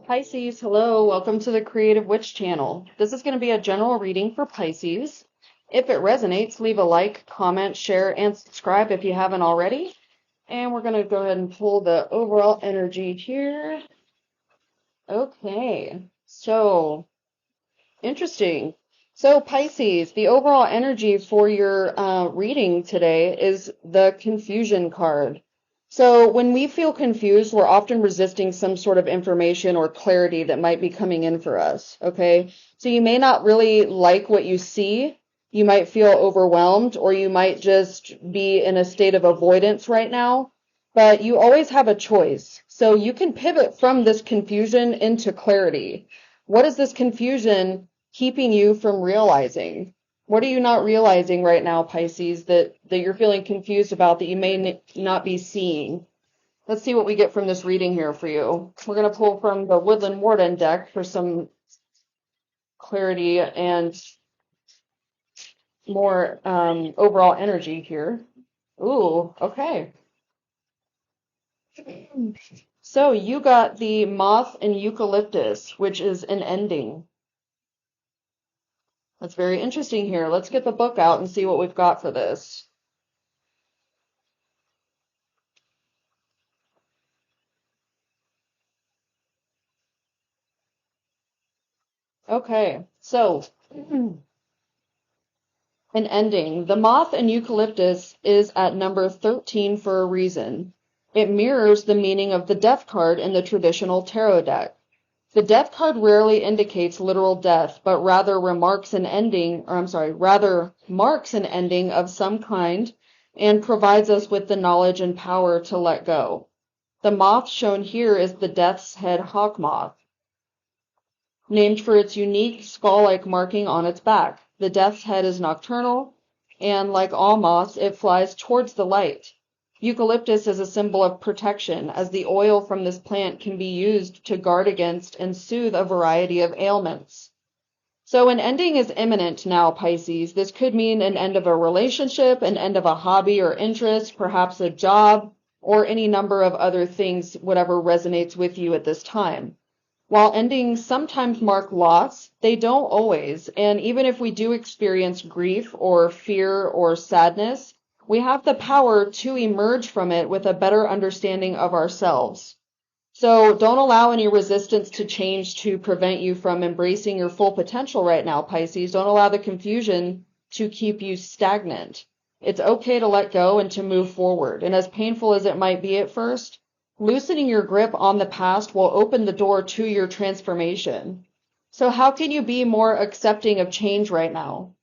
Pisces, hello, welcome to the Creative Witch channel. This is going to be a general reading for Pisces. If it resonates, leave a like, comment, share, and subscribe if you haven't already. And we're going to go ahead and pull the overall energy here. Okay, so interesting. So Pisces, the overall energy for your reading today is the confusion card. So when we feel confused, we're often resisting some sort of information or clarity that might be coming in for us, okay? So you may not really like what you see. You might feel overwhelmed, or you might just be in a state of avoidance right now, but you always have a choice. So you can pivot from this confusion into clarity. What is this confusion keeping you from realizing? What are you not realizing right now, Pisces, that you're feeling confused about, that you may not be seeing? Let's see what we get from this reading here for you. We're going to pull from the Woodland Warden deck for some clarity and more overall energy here. Ooh, okay. So you got the Moth and Eucalyptus, which is an ending. That's very interesting here. Let's get the book out and see what we've got for this. Okay, so an ending. The Moth and Eucalyptus is at number 13 for a reason. It mirrors the meaning of the Death card in the traditional tarot deck. The Death card rarely indicates literal death, but rather marks an ending of some kind and provides us with the knowledge and power to let go. The moth shown here is the Death's Head hawk moth, named for its unique skull-like marking on its back. The Death's Head is nocturnal, and like all moths, it flies towards the light. Eucalyptus is a symbol of protection, as the oil from this plant can be used to guard against and soothe a variety of ailments. So an ending is imminent now, Pisces. This could mean an end of a relationship, an end of a hobby or interest, perhaps a job, or any number of other things, whatever resonates with you at this time. While endings sometimes mark loss, they don't always. And even if we do experience grief or fear or sadness, we have the power to emerge from it with a better understanding of ourselves. So don't allow any resistance to change to prevent you from embracing your full potential right now, Pisces. Don't allow the confusion to keep you stagnant. It's okay to let go and to move forward. And as painful as it might be at first, loosening your grip on the past will open the door to your transformation. So how can you be more accepting of change right now?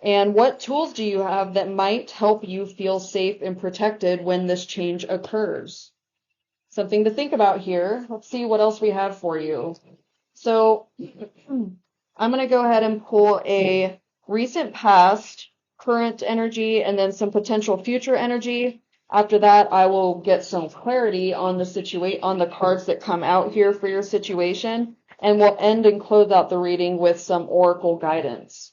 And what tools do you have that might help you feel safe and protected when this change occurs? Something to think about here. Let's see what else we have for you. So I'm going to go ahead and pull a recent past, current energy, and then some potential future energy. After that, I will get some clarity on the cards that come out here for your situation, and we'll end and close out the reading with some oracle guidance.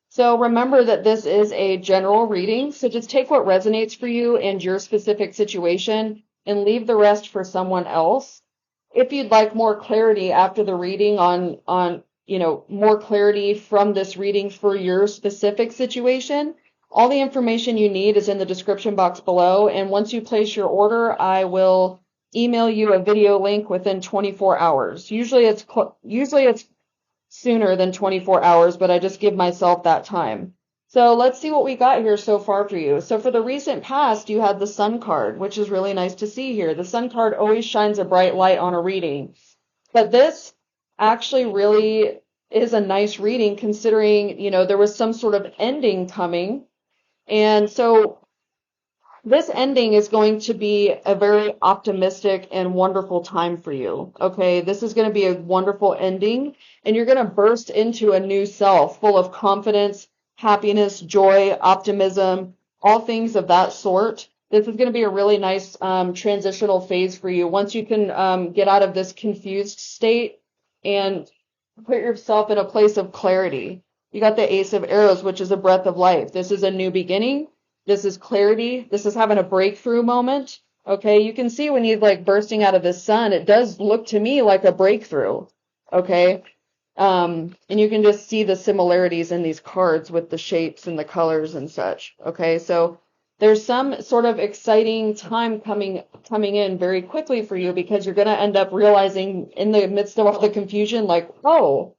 So remember that this is a general reading, so just take what resonates for you and your specific situation and leave the rest for someone else. If you'd like more clarity after the reading on more clarity from this reading for your specific situation, all the information you need is in the description box below, and once you place your order, I will email you a video link within 24 hours. Usually it's sooner than 24 hours, but I just give myself that time. So let's see what we got here so far for you. So for the recent past, you had the Sun card, which is really nice to see here. The Sun card always shines a bright light on a reading. But this actually really is a nice reading considering, there was some sort of ending coming. And so this ending is going to be a very optimistic and wonderful time for you. Okay, this is going to be a wonderful ending, and you're going to burst into a new self full of confidence, happiness, joy, optimism, all things of that sort. This is going to be a really nice transitional phase for you once you can get out of this confused state and put yourself in a place of clarity. You got the Ace of Arrows, which is a breath of life. This is a new beginning. This is clarity. This is having a breakthrough moment. Okay, you can see when he's like bursting out of the sun, it does look to me like a breakthrough. Okay, and you can just see the similarities in these cards with the shapes and the colors and such. Okay, so there's some sort of exciting time coming in very quickly for you because you're going to end up realizing in the midst of all the confusion, like, oh,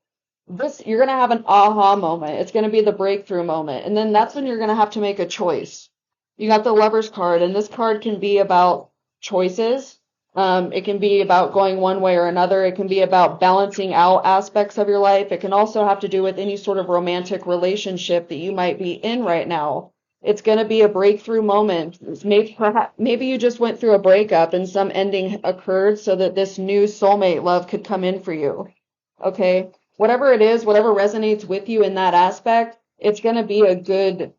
this, you're going to have an aha moment. It's going to be the breakthrough moment. And then that's when you're going to have to make a choice. You got the Lover's card, and this card can be about choices. It can be about going one way or another. It can be about balancing out aspects of your life. It can also have to do with any sort of romantic relationship that you might be in right now. It's going to be a breakthrough moment. Maybe you just went through a breakup and some ending occurred so that this new soulmate love could come in for you. Okay? Whatever it is, whatever resonates with you in that aspect, it's going to be a good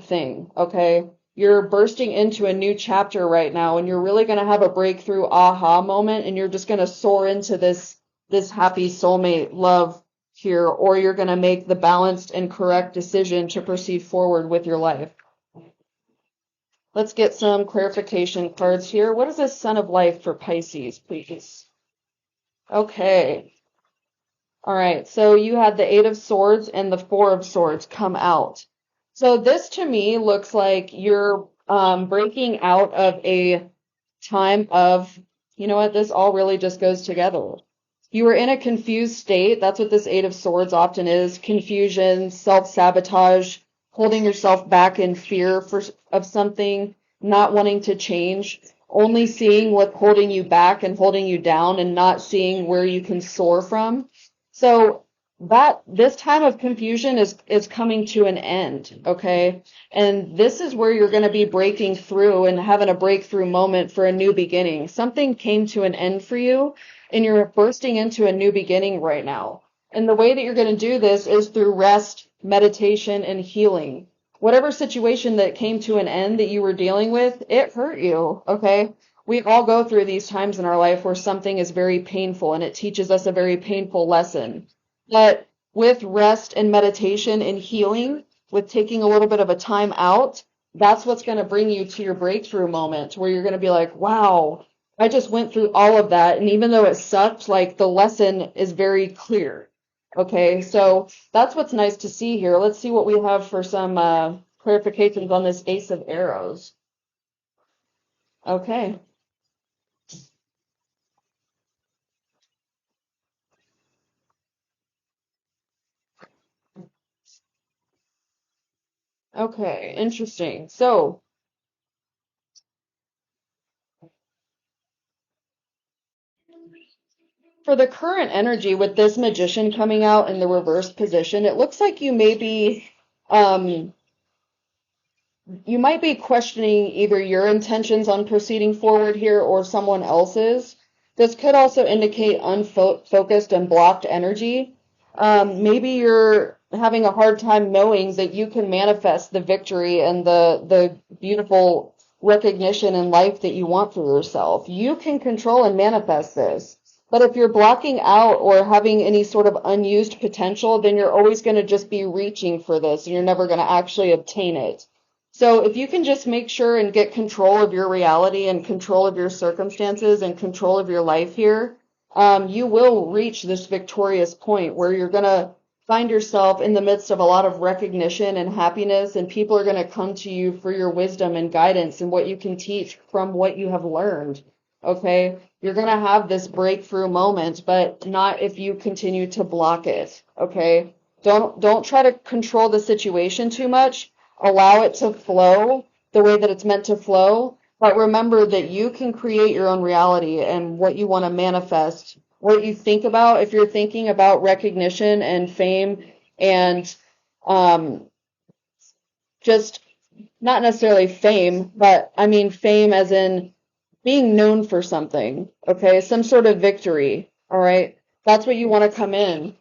thing, okay? You're bursting into a new chapter right now, and you're really going to have a breakthrough aha moment, and you're just going to soar into this happy soulmate love here, or you're going to make the balanced and correct decision to proceed forward with your life. Let's get some clarification cards here. What is the Sun of Life for Pisces, please? Okay. All right, so you had the Eight of Swords and the Four of Swords come out. So this to me looks like you're breaking out of a time of, you know what, this all really just goes together. You were in a confused state. That's what this Eight of Swords often is. Confusion, self-sabotage, holding yourself back in fear of something, not wanting to change, only seeing what's holding you back and holding you down and not seeing where you can soar from. So this time of confusion is coming to an end, okay? And this is where you're going to be breaking through and having a breakthrough moment for a new beginning. Something came to an end for you, and you're bursting into a new beginning right now. And the way that you're going to do this is through rest, meditation, and healing. Whatever situation that came to an end that you were dealing with, it hurt you, okay? We all go through these times in our life where something is very painful and it teaches us a very painful lesson. But with rest and meditation and healing, with taking a little bit of a time out, that's what's going to bring you to your breakthrough moment where you're going to be like, wow, I just went through all of that. And even though it sucked, like the lesson is very clear. Okay, so that's what's nice to see here. Let's see what we have for some clarifications on this Ace of Arrows. Okay. Okay, interesting. So, for the current energy with this magician coming out in the reverse position, it looks like um, you might be questioning either your intentions on proceeding forward here or someone else's. This could also indicate unfocused and blocked energy. Maybe you're having a hard time knowing that you can manifest the victory and the beautiful recognition in life that you want for yourself. You can control and manifest this. But if you're blocking out or having any sort of unused potential, then you're always going to just be reaching for this and you're never going to actually obtain it. So if you can just make sure and get control of your reality and control of your circumstances and control of your life here, you will reach this victorious point where you're going to find yourself in the midst of a lot of recognition and happiness, and people are going to come to you for your wisdom and guidance and what you can teach from what you have learned. Okay? You're going to have this breakthrough moment, but not if you continue to block it. Okay? Don't try to control the situation too much. Allow it to flow the way that it's meant to flow. But remember that you can create your own reality and what you want to manifest, what you think about. If you're thinking about recognition and fame and just not necessarily fame, but I mean fame as in being known for something, okay? Some sort of victory, all right? That's what you want to come in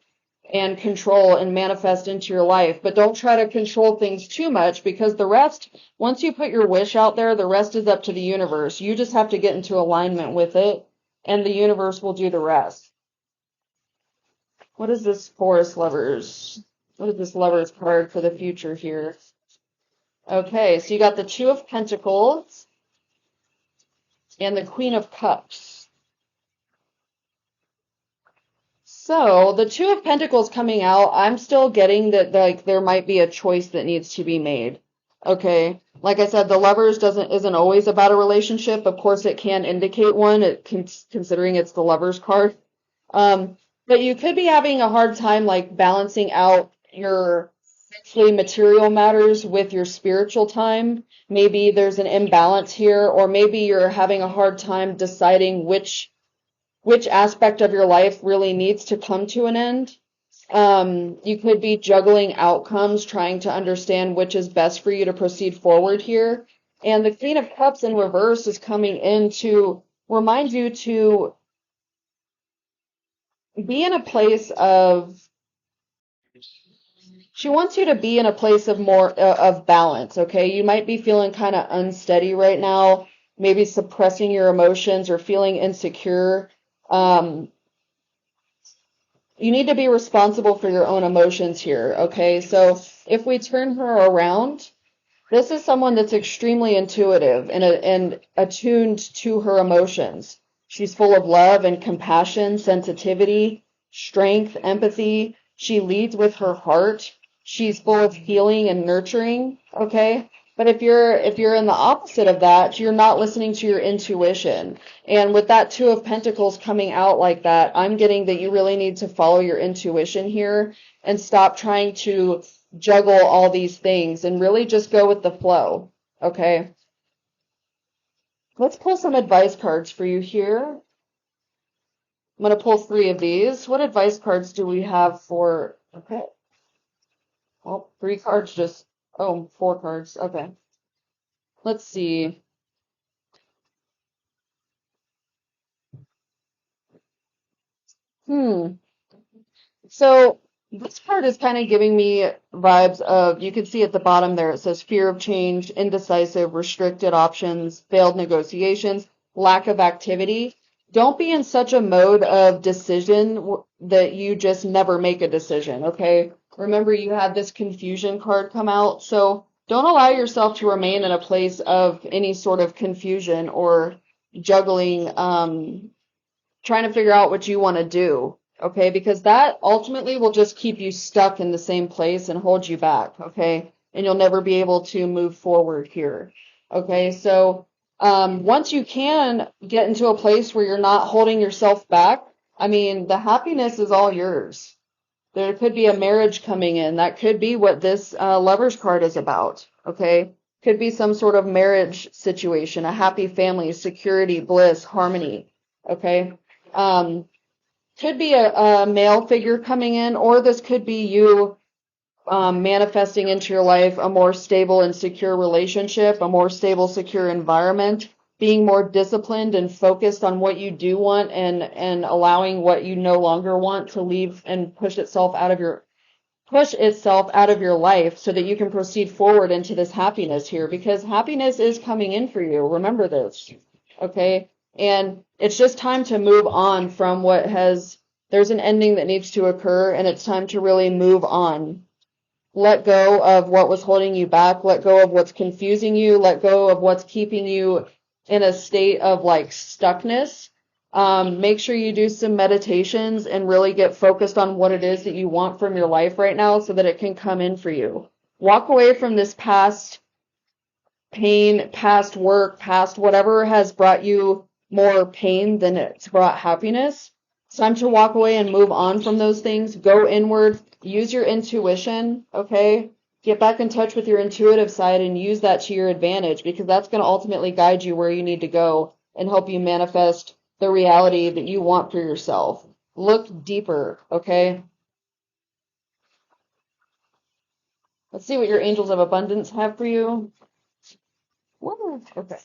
and control and manifest into your life. But don't try to control things too much because the rest, once you put your wish out there, the rest is up to the universe. You just have to get into alignment with it and the universe will do the rest. What is this Forest Lovers? What is this Lovers card for the future here? Okay, so you got the Two of Pentacles, and the Queen of Cups. So the Two of Pentacles coming out, I'm still getting that like there might be a choice that needs to be made. Okay. Like I said, the Lovers isn't always about a relationship. Of course, it can indicate one, considering it's the Lovers card. But you could be having a hard time like balancing out your essentially material matters with your spiritual time. Maybe there's an imbalance here, or maybe you're having a hard time deciding which aspect of your life really needs to come to an end. You could be juggling outcomes, trying to understand which is best for you to proceed forward here. And the Queen of Cups in reverse is coming in to remind you to be in a place of, she wants you to be in a place of more of balance, okay? You might be feeling kind of unsteady right now, maybe suppressing your emotions or feeling insecure. You need to be responsible for your own emotions here, okay? So if we turn her around, this is someone that's extremely intuitive and attuned to her emotions. She's full of love and compassion, sensitivity, strength, empathy. She leads with her heart. She's full of healing and nurturing, okay? But if you're in the opposite of that, you're not listening to your intuition. And with that Two of Pentacles coming out like that, I'm getting that you really need to follow your intuition here and stop trying to juggle all these things and really just go with the flow, okay? Let's pull some advice cards for you here. I'm going to pull 3 of these. What advice cards do we have for, okay. Well, 3 cards just, oh, 4 cards, okay. Let's see. So this card is kind of giving me vibes of, you can see at the bottom there, it says fear of change, indecisive, restricted options, failed negotiations, lack of activity. Don't be in such a mode of decision that you just never make a decision, okay? Remember, you had this confusion card come out, so don't allow yourself to remain in a place of any sort of confusion or juggling, trying to figure out what you want to do, okay? Because that ultimately will just keep you stuck in the same place and hold you back, okay? And you'll never be able to move forward here, okay? So once you can get into a place where you're not holding yourself back, I mean, the happiness is all yours. There could be a marriage coming in. That could be what this Lover's card is about, okay? Could be some sort of marriage situation, a happy family, security, bliss, harmony, okay? Could be a male figure coming in, or this could be you manifesting into your life a more stable and secure relationship, a more stable, secure environment, being more disciplined and focused on what you do want and allowing what you no longer want to leave and push itself out of your life so that you can proceed forward into this happiness here, because happiness is coming in for you. Remember this, okay? And it's just time to move on from there's an ending that needs to occur, and it's time to really move on. Let go of what was holding you back. Let go of what's confusing you. Let go of what's keeping you in a state of like stuckness. Make sure you do some meditations and really get focused on what it is that you want from your life right now so that it can come in for you. Walk away from this past pain, past work, past whatever has brought you more pain than it's brought happiness. It's time to walk away and move on from those things. Go inward. Use your intuition, okay? Get back in touch with your intuitive side and use that to your advantage, because that's going to ultimately guide you where you need to go and help you manifest the reality that you want for yourself. Look deeper, okay? Let's see what your angels of abundance have for you. Okay.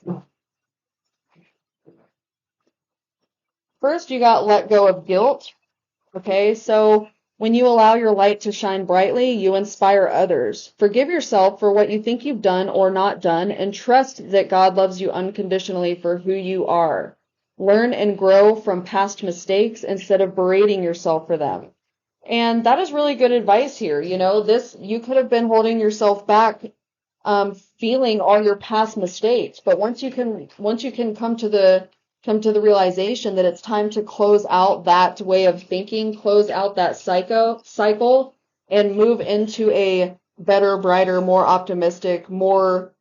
First, you got let go of guilt. Okay, so when you allow your light to shine brightly, you inspire others. Forgive yourself for what you think you've done or not done, and trust that God loves you unconditionally for who you are. Learn and grow from past mistakes instead of berating yourself for them. And that is really good advice here. You know, you could have been holding yourself back feeling all your past mistakes. But once you can come to the realization that it's time to close out that way of thinking, close out that cycle, and move into a better, brighter, more optimistic, more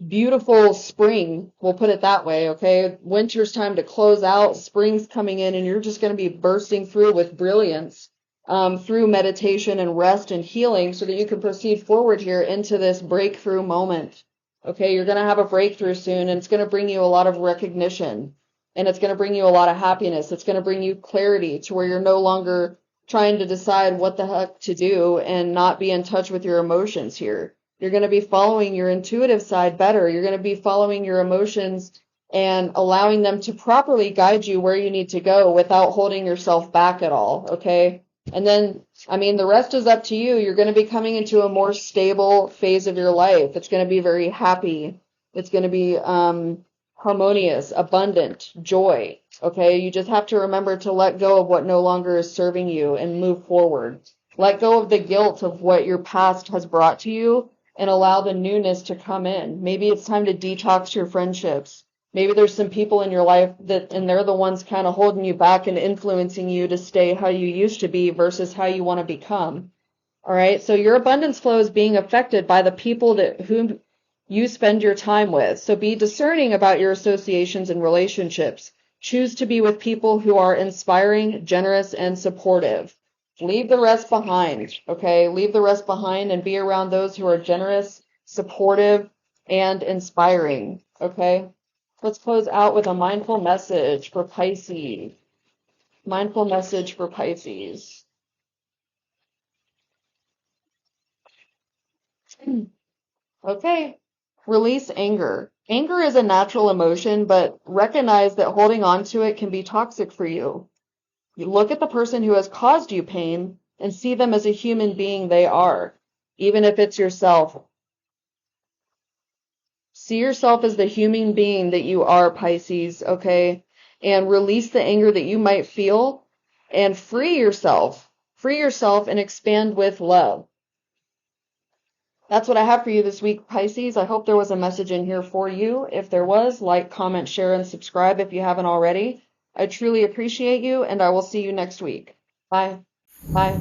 beautiful spring. We'll put it that way, okay? Winter's time to close out, spring's coming in, and you're just going to be bursting through with brilliance through meditation and rest and healing so that you can proceed forward here into this breakthrough moment. Okay, you're going to have a breakthrough soon, and it's going to bring you a lot of recognition, and it's going to bring you a lot of happiness. It's going to bring you clarity to where you're no longer trying to decide what the heck to do and not be in touch with your emotions here. You're going to be following your intuitive side better. You're going to be following your emotions and allowing them to properly guide you where you need to go without holding yourself back at all, okay? And then, I mean, the rest is up to you. You're going to be coming into a more stable phase of your life. It's going to be very happy. It's going to be harmonious, abundant, joy, okay? You just have to remember to let go of what no longer is serving you and move forward. Let go of the guilt of what your past has brought to you and allow the newness to come in. Maybe it's time to detox your friendships. Maybe there's some people in your life and they're the ones kind of holding you back and influencing you to stay how you used to be versus how you want to become. All right. So your abundance flow is being affected by the people whom you spend your time with. So be discerning about your associations and relationships. Choose to be with people who are inspiring, generous, and supportive. Leave the rest behind, okay? Leave the rest behind and be around those who are generous, supportive, and inspiring, okay? Let's close out with a mindful message for Pisces. Mindful message for Pisces. Okay. Release anger. Anger is a natural emotion, but recognize that holding on to it can be toxic for you. You look at the person who has caused you pain and see them as a human being they are, even if it's yourself. See yourself as the human being that you are, Pisces, okay? And release the anger that you might feel and free yourself. Free yourself and expand with love. That's what I have for you this week, Pisces. I hope there was a message in here for you. If there was, like, comment, share, and subscribe if you haven't already. I truly appreciate you, and I will see you next week. Bye. Bye.